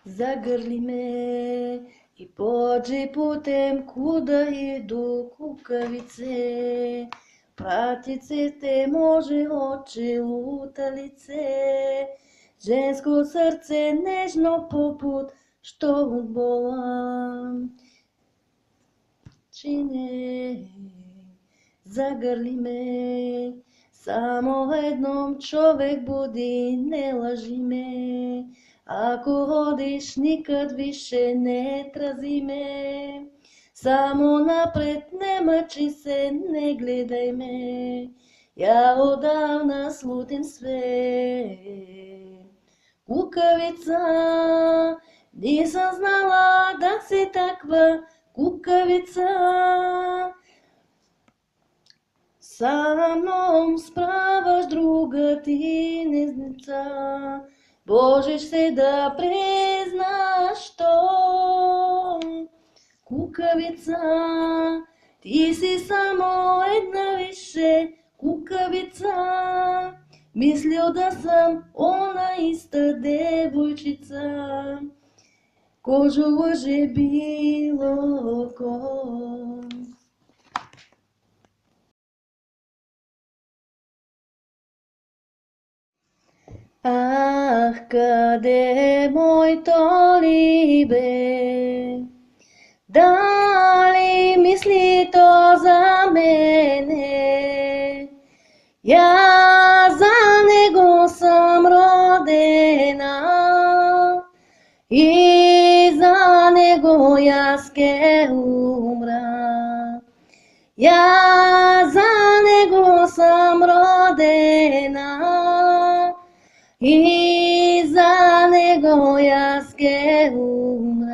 Загърли ме и поđi putem kuda idu kukavice. Pratice te može oči lutalice, žensko srce nežno poput što od bola čine. Zagrli me, samo jednom čovek budi, ne laži me. Ako odiš, nikad više ne trazi me. Samo napred, ne mači se, ne gledaj me. Ja odavna slutim sve. Kukavica, nisam znala da si takva kukavica. Sa mnom spravaš druga ti neznica. Možeš se da priznaš to. Kukavica, ti si samo jedna više kukavica. Mislio da sam ona ista devojčica, kožu laže bilo ko. Ah, къде моето либе? Дали мисли то за мене? Я за него съм родена и за него аз ке умра. Я за него съм родена и за него аз ке умра.